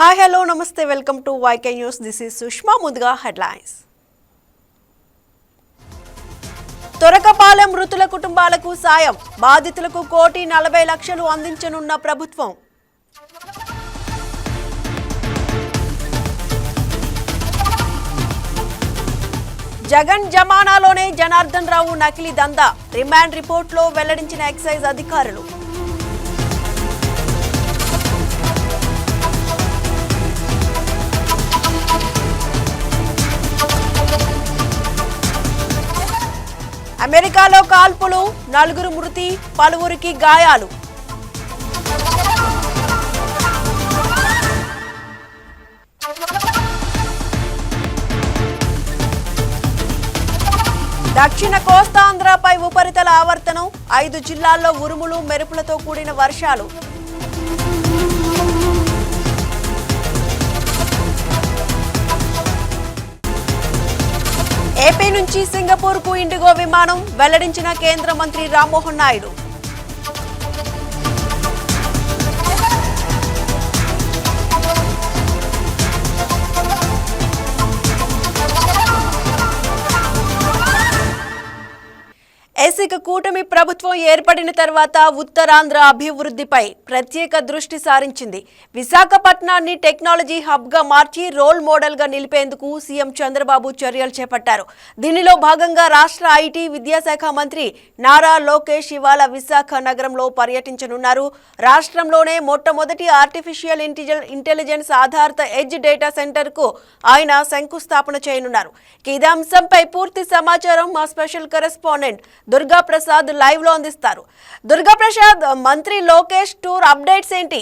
Hi hello నమస్తే welcome to YK News. This is Sushma. ముందుగా headlines. తొరకపాలెం మృతుల కుటుంబాలకు సాయం, బాధితులకు 1,40,00,000 అందించనున్న ప్రభుత్వం. జగన్ జమానాలోనే జనార్దన్ రావు నకిలీ దందా, రిమాండ్ రిపోర్ట్లో వెల్లడించిన ఎక్సైజ్ అధికారులు. అమెరికాలో కాల్పులు, 4 మృతి, పలువురికి గాయాలు. దక్షిణ కోస్తాంధ్రపై ఉపరితల ఆవర్తనం, 5 జిల్లాల్లో ఉరుములు మెరుపులతో కూడిన వర్షాలు. ఏపీ నుంచి సింగపూర్కు ఇండిగో విమానం, వెల్లడించిన కేంద్ర మంత్రి రామ్మోహన్ నాయుడు. ఏసీక కూటమి ప్రభుత్వం ఏర్పడిన తర్వాత ఉత్తరాంధ్ర అభివృద్ధిపై ప్రత్యేక దృష్టి సారించింది. విశాఖపట్నాన్ని టెక్నాలజీ హబ్గా మార్చి రోల్ మోడల్గా నిలిపేందుకు సీఎం చంద్రబాబు చర్యలు చేపట్టారు. దీనిలో భాగంగా రాష్ట్ర ఐటీ విద్యాశాఖ మంత్రి నారా లోకేష్ ఇవాళ విశాఖ నగరంలో పర్యటించనున్నారు. రాష్ట్రంలోనే మొట్టమొదటి ఆర్టిఫిషియల్ ఇంటెలిజెన్స్ ఆధారిత ఎడ్జ్ డేటా సెంటర్కు ఆయన శంకుస్థాపన చేయనున్నారు. ఇదే అంశంపై పూర్తి సమాచారం మా special correspondent Durga Prasad live లో అందిస్తారు. దుర్గా ప్రసాద్, మంత్రి లోకేష్ టూర్ అప్డేట్స్ ఏంటి?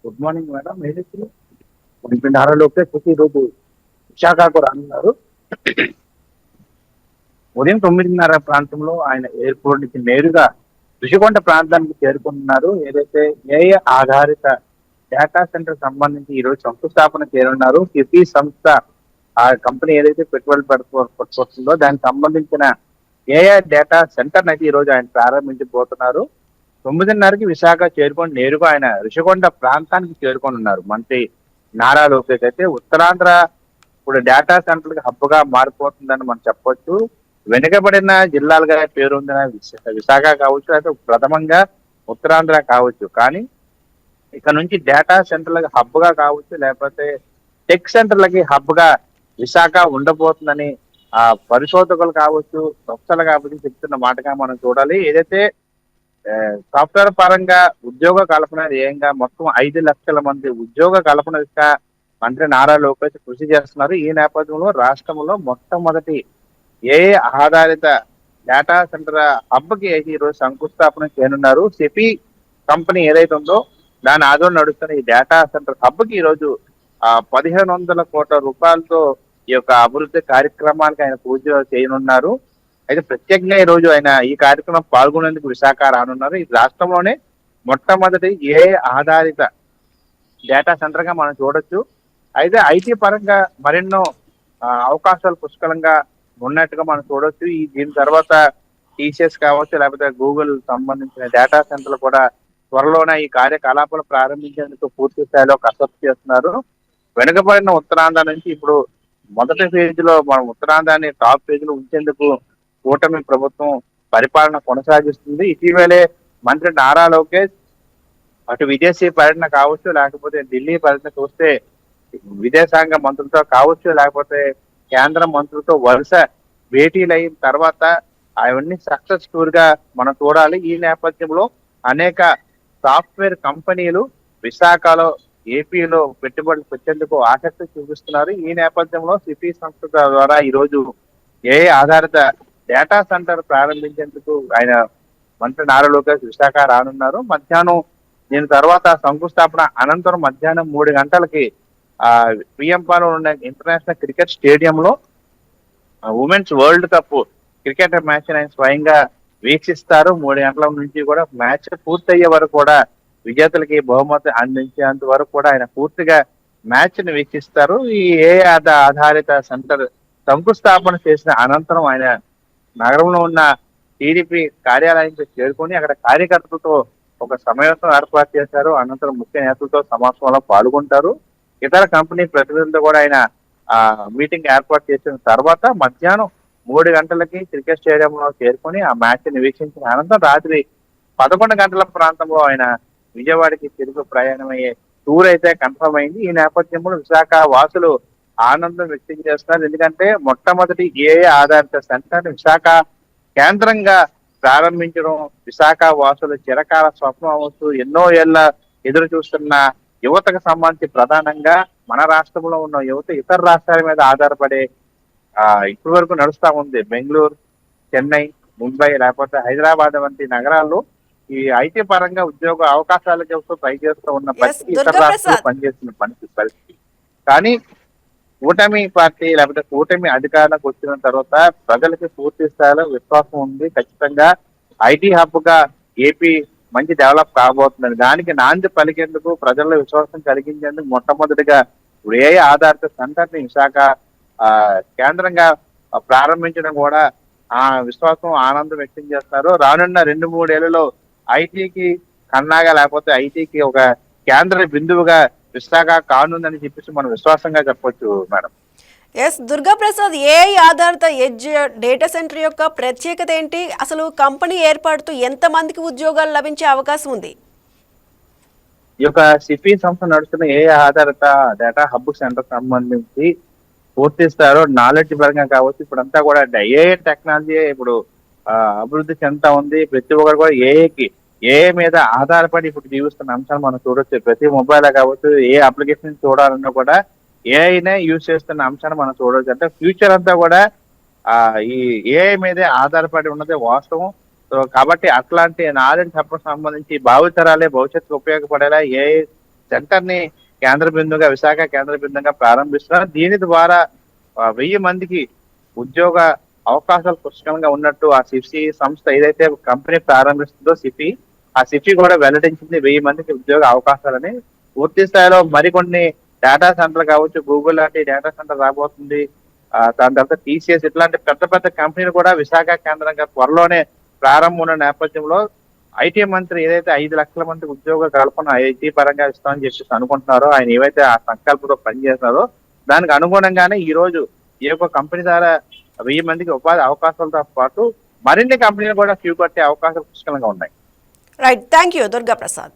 Good morning madam. మంత్రి నారా లోకేష్ ఈరోజు విశాఖకు రానున్నారు. ఉదయం 9:30 ప్రాంతంలో ఆయన ఎయిర్పోర్ట్ నుంచి నేరుగా ఋషికొండ ప్రాంతానికి చేరుకుంటున్నారు. ఏదైతే ఏఐ ఆధారిత డేటా సెంటర్ సంబంధించి ఈరోజు శంకుస్థాపన చేయనున్నారు. సిపి సంస్థ ఆ కంపెనీ ఏదైతే పెట్టుబడులు పట్టుకొస్తుందో దానికి సంబంధించిన ఏఐ డేటా సెంటర్ అయితే ఈ రోజు ఆయన ప్రారంభించబోతున్నారు. 9:30కి విశాఖ చేరుకొని నేరుగా ఆయన ఋషికొండ ప్రాంతానికి చేరుకొని ఉన్నారు. మంత్రి నారా లోకేష్ అయితే ఉత్తరాంధ్ర ఇప్పుడు డేటా సెంటర్ హబ్ గా మారిపోతుందని మనం చెప్పొచ్చు. వెనుకబడిన జిల్లాలుగా పేరొందిన విశాఖ కావచ్చు, అయితే ప్రథమంగా ఉత్తరాంధ్ర కావచ్చు. కానీ ఇక్కడ నుంచి డేటా సెంటర్లకు హబ్ గా కావచ్చు, లేకపోతే టెక్ సెంటర్లకి హబ్ గా విశాఖ ఉండబోతుందని ఆ పరిశోధకులు కావచ్చు, సంస్థలు కావచ్చు చెప్తున్న మాటగా మనం చూడాలి. ఏదైతే సాఫ్ట్వేర్ పరంగా ఉద్యోగ కల్పన ధ్యేయంగా మొత్తం 5 లక్షల మంది ఉద్యోగ కల్పన దిశగా మంత్రి నారా లోకేష్ కృషి చేస్తున్నారు. ఈ నేపథ్యంలో రాష్ట్రంలో మొట్టమొదటి ఏఐ ఆధారిత డేటా సెంటర్ హబ్ కి ఈ రోజు శంకుస్థాపన చేయనున్నారు. సిపి కంపెనీ ఏదైతే ఉందో దాని ఆధ్వర్యంలో నడుస్తున్న ఈ డేటా సెంటర్ హబ్ కి ఈ రోజు 1,500 కోట్ల రూపాయలతో ఈ యొక్క అభివృద్ధి కార్యక్రమానికి ఆయన పూజ చేయనున్నారు. అయితే ప్రత్యేకంగా ఈ రోజు ఆయన ఈ కార్యక్రమం పాల్గొనేందుకు విశాఖ రానున్నారు. ఈ రాష్ట్రంలోనే మొట్టమొదటి ఏఐ ఆధారిత డేటా సెంటర్ గా మనం చూడొచ్చు. అయితే ఐటీ పరంగా మరెన్నో అవకాశాలు పుష్కలంగా ఉన్నట్టుగా మనం చూడొచ్చు. దీని తర్వాత టీసీఎస్ కావచ్చు, లేకపోతే గూగుల్ సంబంధించిన డేటా సెంటర్లు కూడా త్వరలోనే ఈ కార్యకలాపాలు ప్రారంభించేందుకు పూర్తి స్థాయిలో కసరత్తు చేస్తున్నారు. వెనుకబడిన ఉత్తరాంధ్ర నుంచి ఇప్పుడు మొదటి ఫేజ్ లో మనం ఉత్తరాంధ్రాన్ని టాప్ ఫేజ్ లో ఉంచేందుకు కూటమి ప్రభుత్వం పరిపాలన కొనసాగిస్తుంది. ఇటీవలే మంత్రి నారా లోకేష్ అటు విదేశీ పర్యటన కావచ్చు, లేకపోతే ఢిల్లీ పర్యటన చూస్తే విదేశాంగ మంత్రులతో కావచ్చు, లేకపోతే కేంద్ర మంత్రులతో వరుస భేటీలు అయిన తర్వాత అవన్నీ సక్సెస్ టూర్ గా మనం చూడాలి. ఈ నేపథ్యంలో అనేక సాఫ్ట్వేర్ కంపెనీలు విశాఖలో ఏపీలో పెట్టుబడులు పెట్టేందుకు ఆసక్తి చూపిస్తున్నారు. ఈ నేపథ్యంలో సిపి సంస్థ ద్వారా ఈ రోజు ఏఐ ఆధారిత డేటా సెంటర్ ప్రారంభించేందుకు ఆయన మంత్రి నారా లోకేష్ విశాఖ రానున్నారు. మధ్యాహ్నం దీని తర్వాత శంకుస్థాపన అనంతరం మధ్యాహ్నం 3 గంటలకి పిఎంపాలో ఉన్న ఇంటర్నేషనల్ క్రికెట్ స్టేడియంలో women's world cup cricket match ఆయన స్వయంగా వీక్షిస్తారు. 3 గంటల నుంచి కూడా మ్యాచ్ పూర్తయ్యే వరకు కూడా విజేతలకి బహుమతి అందించేంత వరకు కూడా ఆయన పూర్తిగా మ్యాచ్ ని వీక్షిస్తారు. ఈ ఏఐ ఆధారిత సెంటర్ శంకుస్థాపన చేసిన అనంతరం ఆయన నగరంలో ఉన్న టీడీపీ కార్యాలయానికి చేరుకొని అక్కడ కార్యకర్తలతో ఒక సమావేశం ఏర్పాటు చేశారు. అనంతరం ముఖ్య నేతలతో సమావేశంలో పాల్గొంటారు. ఇతర కంపెనీ ప్రతినిధులతో కూడా ఆయన మీటింగ్ ఏర్పాటు చేసిన తర్వాత మధ్యాహ్నం 3 గంటలకి క్రికెట్ స్టేడియంలో చేరుకొని ఆ మ్యాచ్ ని వీక్షించిన అనంతరం రాత్రి 11 గంటల ప్రాంతంలో ఆయన విజయవాడకి తిరుగు ప్రయాణమయ్యే టూర్ అయితే కన్ఫర్మ్ అయింది. ఈ నేపథ్యంలో విశాఖ వాసులు ఆనందం వ్యక్తం చేస్తున్నారు. ఎందుకంటే మొట్టమొదటి ఏఐ ఆధారిత సెంటర్ విశాఖ కేంద్రంగా ప్రారంభించడం విశాఖ వాసులు చిరకాల స్వప్నం అవ్వచ్చు. ఎన్నో ఏళ్ల ఎదురు చూస్తున్న యువతకు సంబంధించి ప్రధానంగా మన రాష్ట్రంలో ఉన్న యువత ఇతర రాష్ట్రాల మీద ఆధారపడే ఇప్పటి వరకు నడుస్తా ఉంది. బెంగళూరు, చెన్నై, ముంబై లేకపోతే హైదరాబాద్ వంటి నగరాల్లో ఈ ఐటీ పరంగా ఉద్యోగ అవకాశాల కోసం ట్రై చేస్తూ ఉన్న పరిస్థితి, ఇతర రాష్ట్రాలు పనిచేస్తున్న పరిస్థితి. కానీ కూటమి పార్టీ లేకపోతే కూటమి అధికారంలోకి వచ్చిన తర్వాత ప్రజలకి పూర్తి స్థాయిలో విశ్వాసం ఉంది. ఖచ్చితంగా ఐటీ హబ్ గా ఏపీ మంచి డెవలప్ కాబోతుందని, దానికి నాంది పలికేందుకు ప్రజల్లో విశ్వాసం కలిగించేందుకు మొట్టమొదటిగా ఏఐ ఆధారిత సెంటర్ ని విశాఖ కేంద్రంగా ప్రారంభించడం కూడా ఆ విశ్వాసం ఆనందం వ్యక్తం చేస్తారు. రానున్న 2-3 ఏళ్లలో ఐటీకి కన్నాగా లేకపోతే ఐటీకి ఒక కేంద్ర బిందువుగా విశాఖ కానుందని చెప్పేసి మనం విశ్వాసంగా చెప్పొచ్చు మేడం. ఎస్ దుర్గాప్రసాద్, ఏఐ ఆధారిత ఎడ్జ్ డేటా సెంటర్ యొక్క ప్రత్యేకత ఏంటి? అసలు కంపెనీ ఏర్పాటుతో ఎంత మందికి ఉద్యోగాలు లభించే అవకాశం ఉంది? ఈ యొక్క సిపి సంస్థ నడుస్తున్న ఏఐ ఆధారిత డేటా హబ్ సెంటర్ సంబంధించి పూర్తి స్థాయిలో నాలెడ్జ్ పరంగా కావచ్చు, ఇప్పుడంతా కూడా ఏఐ టెక్నాలజీ ఇప్పుడు అభివృద్ధి చెందుతా ఉంది. ప్రతి ఒక్కరు కూడా ఏఐ మీద ఆధారపడి ఇప్పుడు జీవిస్తున్న అంశాలు మనం చూడొచ్చు. ప్రతి మొబైల్ కావచ్చు, ఏ అప్లికేషన్ చూడాలన్నా కూడా ఏఐనే యూజ్ చేస్తున్న అంశాన్ని మనం చూడవచ్చు. అంటే ఫ్యూచర్ అంతా కూడా ఈ ఏఐ మీదే ఆధారపడి ఉన్నది వాస్తవం. సో కాబట్టి అట్లాంటి నాలెడ్జ్ హబ్ సంబంధించి భావితరాలే భవిష్యత్తుకు ఉపయోగపడేలా ఏఐ సెంటర్ ని కేంద్ర బిందుగా విశాఖ కేంద్ర బిందుగా ప్రారంభిస్తున్నారు. దీని ద్వారా 1000 మందికి ఉద్యోగ అవకాశాలు పుష్కలంగా ఉన్నట్టు ఆ సిఫి సంస్థ ఏదైతే కంపెనీ ప్రారంభిస్తుందో ఆ సిఫి కూడా వెల్లడించింది 1000 మందికి ఉద్యోగ అవకాశాలని. పూర్తి స్థాయిలో మరికొన్ని డేటా సెంటర్ కావచ్చు, గూగుల్ లాంటి డేటా సెంటర్ రాబోతుంది. దాని తర్వాత టీసీఎస్ ఇట్లాంటి పెద్ద పెద్ద కంపెనీలు కూడా విశాఖ కేంద్రంగా త్వరలోనే ప్రారంభం ఉన్న నేపథ్యంలో ఐటీ మంత్రి ఏదైతే 5 లక్షల మందికి ఉద్యోగ కల్పన ఐటీ పరంగా ఇస్తామని చెప్పేసి అనుకుంటున్నారో, ఆయన ఏవైతే ఆ సంకల్పంతో పనిచేస్తున్నారో దానికి అనుగుణంగానే ఈ రోజు ఈ యొక్క కంపెనీ ద్వారా 1000 మందికి ఉపాధి అవకాశాలతో పాటు మరిన్ని కంపెనీలు కూడా క్యూ కట్టే అవకాశాలు పుష్కలంగా ఉన్నాయి. Right, thank you Durgaprasad.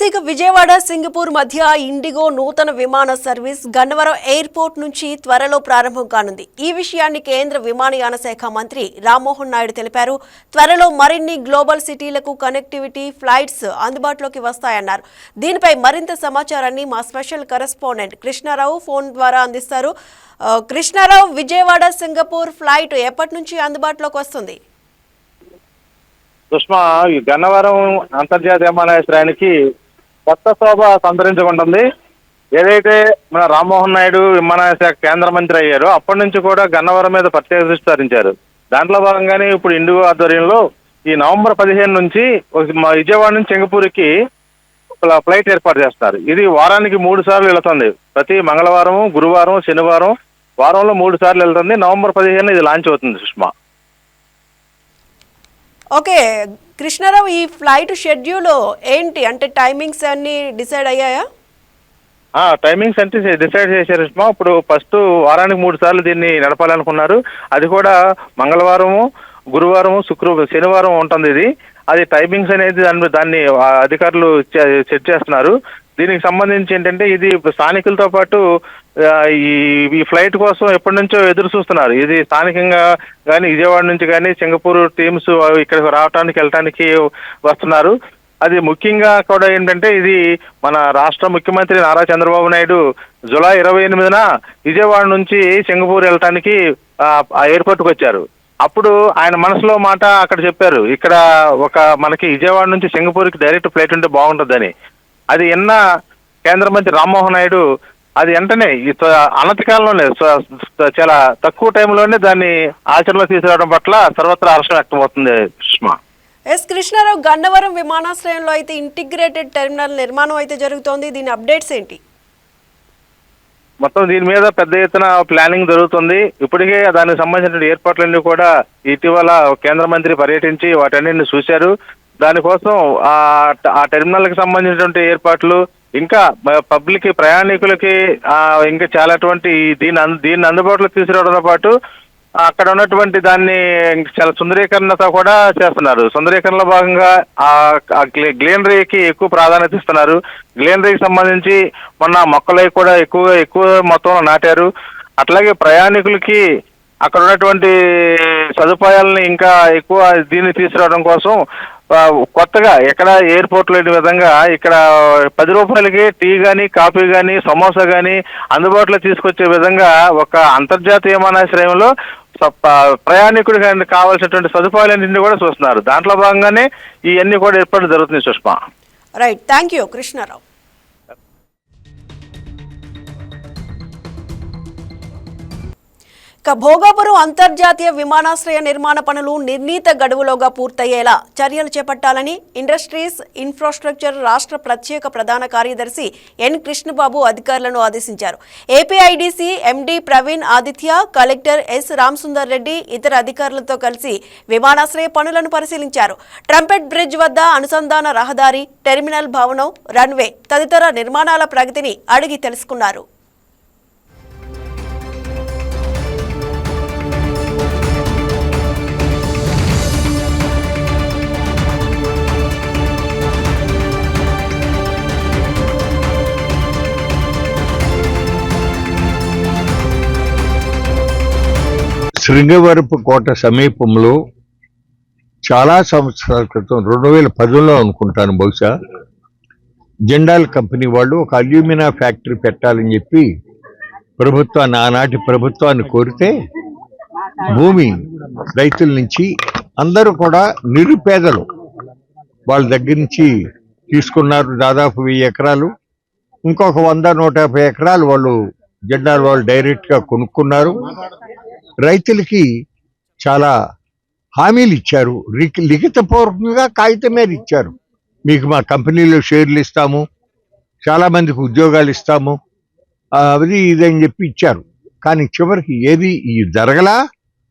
ఇక విజయవాడ సింగపూర్ మధ్య ఇండిగో నూతన విమాన సర్వీస్ గన్నవరం ఎయిర్పోర్ట్ నుంచి త్వరలో ప్రారంభం కానుంది. ఈ విషయాన్ని కేంద్ర విమానయాన శాఖ మంత్రి రామ్మోహన్ నాయుడు తెలిపారు. త్వరలో మరిన్ని గ్లోబల్ సిటీలకు కనెక్టివిటీ ఫ్లైట్స్ అందుబాటులోకి వస్తాయన్నారు. దీనిపై మరింత సమాచారాన్ని మా స్పెషల్ కరెస్పాండెంట్ కృష్ణారావు ఫోన్ ద్వారా అందిస్తారు. కృష్ణారావు, విజయవాడ సింగపూర్ ఫ్లైట్ ఎప్పటి నుంచి అందుబాటులోకి వస్తుంది? సుష్మా, ఈ గన్నవరం అంతర్జాతీయ విమానాశ్రయానికి కొత్త శోభ సంతరించుకుంటుంది. ఏదైతే మన రామ్మోహన్ నాయుడు విమానాశ్రయ కేంద్ర మంత్రి అయ్యారో అప్పటి నుంచి కూడా గన్నవరం మీద ప్రత్యేక దృష్టి సారించారు. దాంట్లో భాగంగానే ఇప్పుడు ఇండిగో ఆధ్వర్యంలో ఈ నవంబర్ 15 నుంచి విజయవాడ నుంచి సింగపూర్కి ఫ్లైట్ ఏర్పాటు చేస్తారు. ఇది వారానికి 3 సార్లు వెళుతుంది. ప్రతి మంగళవారం, గురువారం, శనివారం వారంలో 3 సార్లు వెళ్తుంది. నవంబర్ 15 ఇది లాంచ్ అవుతుంది. సుష్మా, ఓకే కృష్ణారావు, ఈ ఫ్లైట్ షెడ్యూల్ ఏంటి? అంటే టైమింగ్స్ అన్ని డిసైడ్ అయ్యాయా? టైమింగ్స్ అంటే డిసైడ్ చేశారు సుష్మా. ఇప్పుడు ఫస్ట్ వారానికి 3 సార్లు దీన్ని నడపాలనుకున్నారు. అది కూడా మంగళవారము, గురువారము, శనివారం ఉంటుంది. అది టైమింగ్స్ అనేది దాన్ని అధికారులు సెట్ చేస్తున్నారు. దీనికి సంబంధించి ఏంటంటే ఇది స్థానికులతో పాటు ఈ ఫ్లైట్ కోసం ఎప్పటి నుంచో ఎదురు చూస్తున్నారు. ఇది స్థానికంగా కానీ విజయవాడ నుంచి కానీ సింగపూర్ టీమ్స్ ఇక్కడికి రావడానికి వెళ్ళటానికి వస్తున్నారు. అది ముఖ్యంగా కూడా ఏంటంటే ఇది మన రాష్ట్ర ముఖ్యమంత్రి నారా చంద్రబాబు నాయుడు జూలై 28న విజయవాడ నుంచి సింగపూర్ వెళ్ళటానికి ఆ ఎయిర్పోర్ట్కి వచ్చారు. అప్పుడు ఆయన మనసులో మాట అక్కడ చెప్పారు, ఇక్కడ మనకి విజయవాడ నుంచి సింగపూర్కి డైరెక్ట్ ఫ్లైట్ ఉంటే బాగుంటుందని. అది ఎన్న కేంద్ర మంత్రి రామ్మోహన్ నాయుడు అది వెంటనే అనతి కాలంలోనే చాలా తక్కువ టైంలోనే దాన్ని ఆచరణలో తీసుకురావడం పట్ల సర్వత్రా హర్షం వ్యక్తమవుతుంది. సుష్మా, ఎస్ కృష్ణారావు, గన్నవరం విమానాశ్రయంలో అయితే ఇంటిగ్రేటెడ్ టెర్మినల్ నిర్మాణం అయితే జరుగుతోంది. దీని అప్డేట్స్ ఏంటి? మొత్తం దీని మీద పెద్ద ఎత్తున ప్లానింగ్ జరుగుతుంది. ఇప్పటికే దానికి సంబంధించిన ఏర్పాట్లన్నీ కూడా ఇటీవల కేంద్ర మంత్రి పర్యటించి వాటన్నిటిని చూశారు. దానికోసం ఆ టెర్మినల్ కి సంబంధించినటువంటి ఏర్పాట్లు, ఇంకా పబ్లిక్ ప్రయాణికులకి ఇంకా చాలాటువంటి దీన్ని అందుబాటులో తీసుకురావడంతో పాటు అక్కడ ఉన్నటువంటి దాన్ని చాలా సుందరీకరణతో కూడా చేస్తున్నారు. సుందరీకరణలో భాగంగా ఆ గ్రీనరీకి ఎక్కువ ప్రాధాన్యత ఇస్తున్నారు. గ్రీనరీకి సంబంధించి మొన్న మొక్కలకి కూడా ఎక్కువ మొత్తంలో నాటారు. అట్లాగే ప్రయాణికులకి అక్కడ ఉన్నటువంటి సదుపాయాలని ఇంకా ఎక్కువ దీన్ని తీసుకురావడం కోసం కొత్తగా ఎక్కడ ఎయిర్పోర్ట్ లేని విధంగా ఇక్కడ 10 రూపాయలకి టీ కానీ, కాఫీ కానీ, సమోసా కానీ అందుబాటులో తీసుకొచ్చే విధంగా ఒక అంతర్జాతీయ విమానాశ్రయంలో ప్రయాణికుడికి కావాల్సినటువంటి సదుపాయాలన్నింటినీ కూడా చూస్తున్నారు. దాంట్లో భాగంగానే ఇవన్నీ కూడా ఏర్పాటు జరుగుతుంది. Sushma, right, thank you Krishna Rao. Bhogapuram అంతర్జాతీయ విమానాశ్రయ నిర్మాణ పనులు నిర్ణీత గడువులోగా పూర్తయ్యేలా చర్యలు చేపట్టాలని ఇండస్ట్రీస్ ఇన్ఫ్రాస్ట్రక్చర్ రాష్ట్ర ప్రత్యేక ప్రధాన కార్యదర్శి ఎన్ కృష్ణబాబు అధికారులను ఆదేశించారు. APIDC MD Praveen Aditya, collector S Ramasundar Reddy ఇతర అధికారులతో కలిసి విమానాశ్రయ పనులను పరిశీలించారు. ట్రంపెట్ బ్రిడ్జ్ వద్ద అనుసంధాన రహదారి, టెర్మినల్ భవనం, రన్వే తదితర నిర్మాణాల ప్రగతిని అడిగి తెలుసుకున్నారు. శృంగవరపు కోట సమీపంలో చాలా సంవత్సరాల క్రితం 2010లో అనుకుంటాను బహుశా, జిండాల్ కంపెనీ వాళ్ళు ఒక అల్యూమినా ఫ్యాక్టరీ పెట్టాలని చెప్పి ఆనాటి ప్రభుత్వాన్ని కోరితే భూమి రైతుల నుంచి అందరూ కూడా నిరుపేదలు వాళ్ళ దగ్గర నుంచి తీసుకున్నారు. దాదాపు 1000 ఎకరాలు, ఇంకొక 100-150 ఎకరాలు వాళ్ళు జిండాల్ వాళ్ళు డైరెక్ట్గా కొనుక్కున్నారు. రైతులకి చాలా హామీలు ఇచ్చారు, లిఖితపూర్వకంగా కాగితం మీద ఇచ్చారు. మీకు మా కంపెనీలో షేర్లు ఇస్తాము, చాలా మందికి ఉద్యోగాలు ఇస్తాము, అది ఇదని చెప్పి ఇచ్చారు. కానీ చివరికి ఏది జరగలా,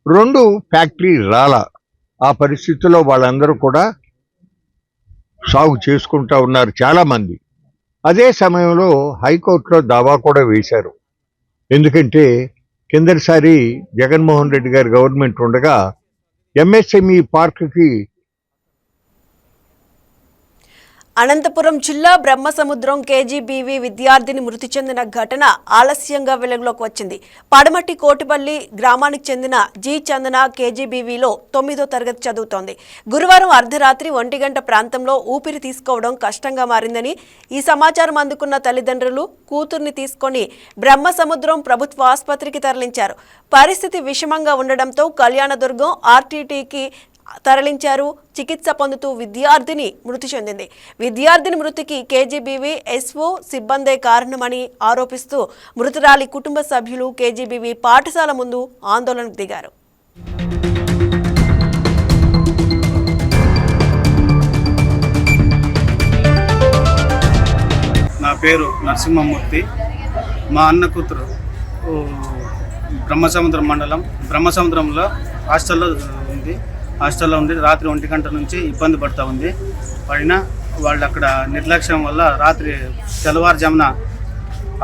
2 ఫ్యాక్టరీ రాలా. ఆ పరిస్థితుల్లో వాళ్ళందరూ కూడా సాగు చేసుకుంటా ఉన్నారు చాలా మంది. అదే సమయంలో హైకోర్టులో దావా కూడా వేశారు. ఎందుకంటే కిందటిసారి జగన్మోహన్ రెడ్డి గారి గవర్నమెంట్ ఉండగా ఎంఎస్ఎంఈ పార్కుకి అనంతపురం జిల్లా బ్రహ్మసముద్రం కేజీబీవీ విద్యార్థిని మృతి చెందిన ఘటన ఆలస్యంగా వెలుగులోకి వచ్చింది. పడమటి కోటిపల్లి గ్రామానికి చెందిన జి చందన కేజీబీవీలో 9వ తరగతి చదువుతోంది. గురువారం అర్ధరాత్రి 1 గంట ప్రాంతంలో ఊపిరి తీసుకోవడం కష్టంగా మారిందని ఈ సమాచారం అందుకున్న తల్లిదండ్రులు కూతుర్ని తీసుకొని బ్రహ్మసముద్రం ప్రభుత్వ ఆసుపత్రికి తరలించారు. పరిస్థితి విషమంగా ఉండడంతో కళ్యాణదుర్గం ఆర్టీటీకి తరలించారు. చికిత్స పొందుతూ విద్యార్థిని మృతి చెందింది. విద్యార్థిని మృతికి కేజీబీవీ ఎస్ఓ సిబ్బందే కారణమని ఆరోపిస్తూ మృతురాలి కుటుంబ సభ్యులు కేజీబీవీ పాఠశాల ముందు ఆందోళనకు దిగారు. నా పేరు నరసింహమూర్తి. మా అన్న కూతురు బ్రహ్మసముద్రం మండలం బ్రహ్మసముద్రంలో హాస్టల్లో ఉంది. రాత్రి 1 గంట నుంచి ఇబ్బంది పడుతూ ఉంది. పడినా వాళ్ళు అక్కడ నిర్లక్ష్యం వల్ల రాత్రి తెల్లవారుజామున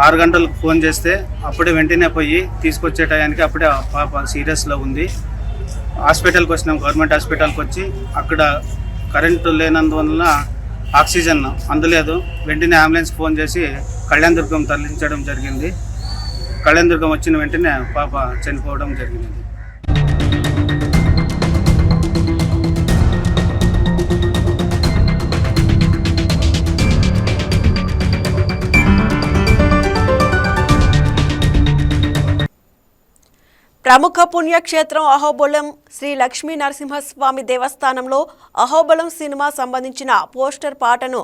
6 గంటలకు ఫోన్ చేస్తే అప్పుడే వెంటనే పోయి తీసుకొచ్చే టయానికి అప్పుడే పాప సీరియస్లో ఉంది. హాస్పిటల్కి వచ్చినాం, గవర్నమెంట్ హాస్పిటల్కి వచ్చి అక్కడ కరెంటు లేనందువల్ల ఆక్సిజన్ అందలేదు. వెంటనే అంబులెన్స్ ఫోన్ చేసి కళ్యాణదుర్గం తరలించడం జరిగింది. కళ్యాణదుర్గం వచ్చిన వెంటనే పాప చనిపోవడం జరిగింది. ప్రముఖ పుణ్యక్షేత్రం అహోబిలం శ్రీ లక్ష్మీ నరసింహస్వామి దేవస్థానంలో అహోబలం సినిమా సంబంధించిన పోస్టర్ పాటను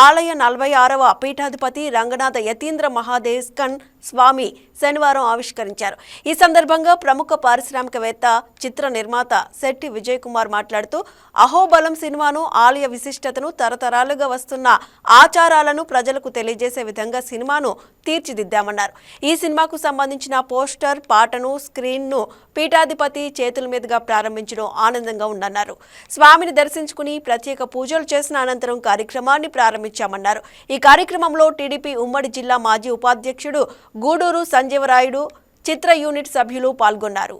ఆలయ 46వ పీఠాధిపతి రంగనాథ యతీంద్ర మహాదేవ్కన్ స్వామి శనివారం ఆవిష్కరించారు. ఈ సందర్భంగా ప్రముఖ పారిశ్రామికవేత్త, చిత్ర నిర్మాత శెట్టి విజయ్ కుమార్ మాట్లాడుతూ అహోబలం సినిమాను ఆలయ విశిష్టతను, తరతరాలుగా వస్తున్న ఆచారాలను ప్రజలకు తెలియజేసే విధంగా సినిమాను తీర్చిదిద్దామన్నారు. ఈ సినిమాకు సంబంధించిన పోస్టర్ పాటను, స్క్రీన్ను పీఠాధిపతి చేతుల మీదుగా ప్రారంభించడం ఆనందంగా ఉందన్నారు. స్వామిని దర్శించుకుని ప్రత్యేక పూజలు చేసిన అనంతరం కార్యక్రమాన్ని ప్రారంభించామన్నారు. ఈ కార్యక్రమంలో టీడీపీ ఉమ్మడి జిల్లా మాజీ ఉపాధ్యక్షుడు గూడూరు సంజీవరాయుడు, చిత్ర యూనిట్ సభ్యులు పాల్గొన్నారు.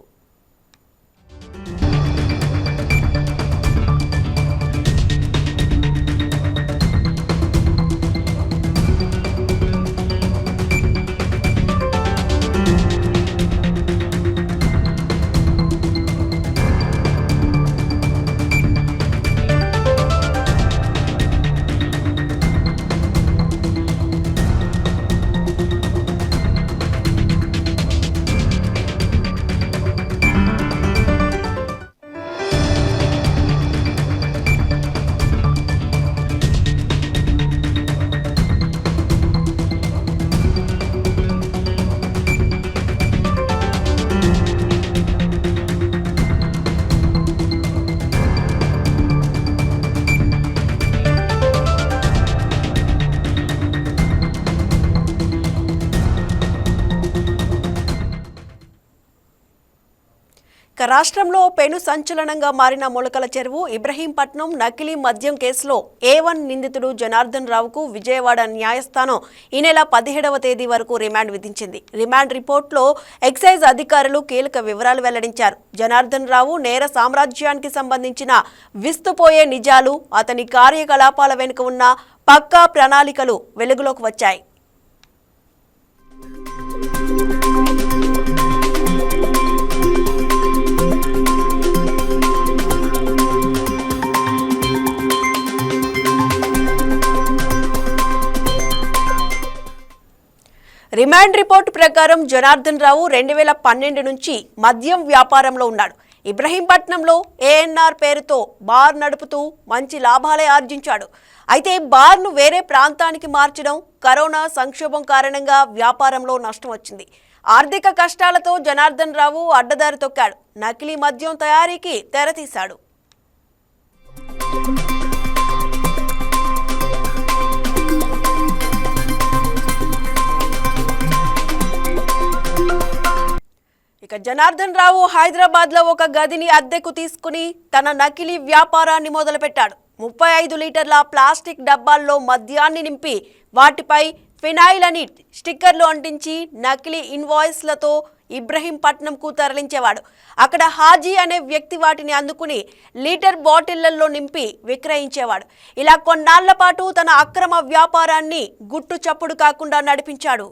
రాష్ట్రంలో పెను సంచలనంగా మారిన మొలకల చెరువు ఇబ్రహీంపట్నం నకిలీ మద్యం కేసులో A1 నిందితుడు జనార్దన్ రావుకు విజయవాడ న్యాయస్థానం ఈ నెల 17వ తేదీ వరకు రిమాండ్ విధించింది. రిమాండ్ రిపోర్టులో ఎక్సైజ్ అధికారులు కీలక వివరాలు వెల్లడించారు. జనార్దన్ రావు నేర సామ్రాజ్యానికి సంబంధించిన విస్తుపోయే నిజాలు, అతని కార్యకలాపాల వెనుక ఉన్న పక్కా ప్రణాళికలు వెలుగులోకి వచ్చాయి. రిమాండ్ రిపోర్టు ప్రకారం జనార్దన్ రావు 2012 నుంచి మద్యం వ్యాపారంలో ఉన్నాడు. ఇబ్రహీంపట్నంలో ANR పేరుతో బార్ నడుపుతూ మంచి లాభాలే ఆర్జించాడు. అయితే బార్ను వేరే ప్రాంతానికి మార్చడం, కరోనా సంక్షోభం కారణంగా వ్యాపారంలో నష్టం వచ్చింది. ఆర్థిక కష్టాలతో జనార్దన్ రావు అడ్డదారి తొక్కాడు. నకిలీ మద్యం తయారీకి తెరతీశాడు. ఇక జనార్దన్ రావు హైదరాబాద్లో ఒక గదిని అద్దెకు తీసుకుని తన నకిలీ వ్యాపారాన్ని మొదలుపెట్టాడు. 35 లీటర్ల ప్లాస్టిక్ డబ్బాల్లో మద్యాన్ని నింపి వాటిపై ఫినాయిల్ అని స్టిక్కర్లు అంటించి నకిలీ ఇన్వాయిస్లతో ఇబ్రహీంపట్నంకు తరలించేవాడు. అక్కడ హాజీ అనే వ్యక్తి వాటిని అందుకుని లీటర్ బాటిళ్లలో నింపి విక్రయించేవాడు. ఇలా కొన్నాళ్ల పాటు తన అక్రమ వ్యాపారాన్ని గుట్టు చప్పుడు కాకుండా నడిపించాడు.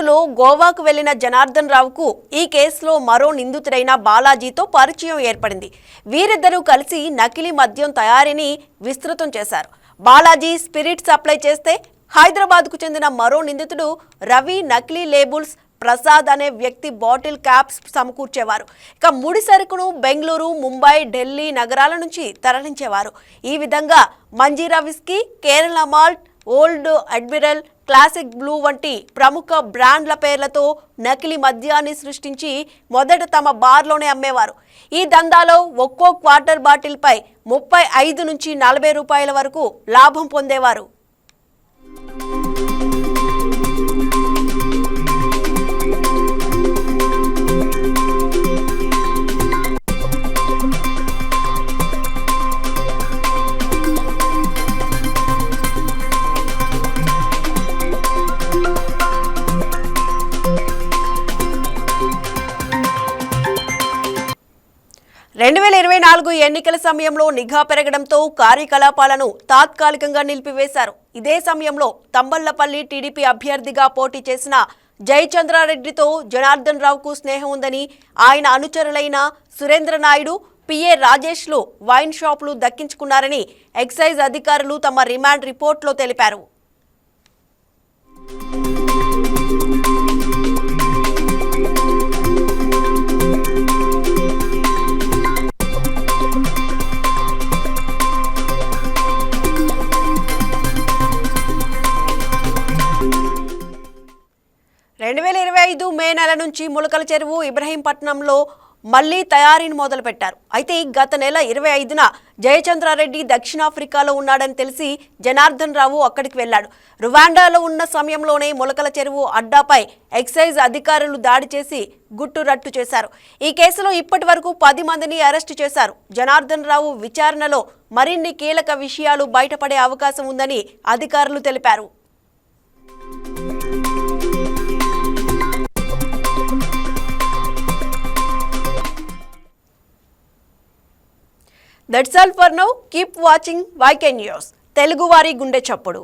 లో గోవాకు వెళ్లిన జనార్దన్ రావుకు ఈ కేసులో మరో నిందితుడైన బాలాజీతో పరిచయం ఏర్పడింది. వీరిద్దరూ కలిసి నకిలీ మద్యం తయారీని విస్తృతం చేశారు. బాలాజీ స్పిరిట్ సప్లై చేస్తే హైదరాబాద్కు చెందిన మరో నిందితుడు రవి నకిలీ లేబుల్స్ ప్రసాద్ అనే వ్యక్తి బాటిల్ క్యాప్స్ సమకూర్చేవారు. ఇక ముడి సరుకును బెంగళూరు, ముంబై, ఢిల్లీ నగరాల నుంచి తరలించేవారు. ఈ విధంగా Manjeera whisky, Kerala malt, Old Admiral, Classic Blue వంటి ప్రముఖ బ్రాండ్ల పేర్లతో నకిలీ మద్యాన్ని సృష్టించి మొదట తమ బార్లోనే అమ్మేవారు. ఈ దందాలో ఒక్కో క్వార్టర్ బాటిల్పై 35 నుంచి 40 రూపాయల వరకు లాభం పొందేవారు. ఎన్నికల సమయంలో నిఘా పెరగడంతో కార్యకలాపాలను తాత్కాలికంగా నిలిపివేశారు. ఇదే సమయంలో తంబళ్లపల్లి టీడీపీ అభ్యర్థిగా పోటీ చేసిన జయచంద్రారెడ్డితో జనార్దన్ రావుకు స్నేహం ఉందని, ఆయన అనుచరులైన సురేంద్ర నాయుడు, పిఏ రాజేష్లు వైన్ షాపులు దక్కించుకున్నారని ఎక్సైజ్ అధికారులు తమ రిమాండ్ రిపోర్ట్లో తెలిపారు. మే నెల నుంచి ములకల చెరువు ఇబ్రహీంపట్నంలో మళ్లీ తయారీని మొదలుపెట్టారు. అయితే గత నెల 25న జయచంద్రారెడ్డి దక్షిణాఫ్రికాలో ఉన్నాడని తెలిసి జనార్దన్ రావు అక్కడికి వెళ్లాడు. రువాండాలో ఉన్న సమయంలోనే ములకల చెరువు అడ్డాపై ఎక్సైజ్ అధికారులు దాడి చేసి గుట్టు రట్టు చేశారు. ఈ కేసులో ఇప్పటి వరకు 10 మందిని అరెస్టు చేశారు. జనార్దన్ రావు విచారణలో మరిన్ని కీలక విషయాలు బయటపడే అవకాశం ఉందని అధికారులు తెలిపారు. That's all for now. Keep watching YK News. Telugu Vari Gunde Chappudu.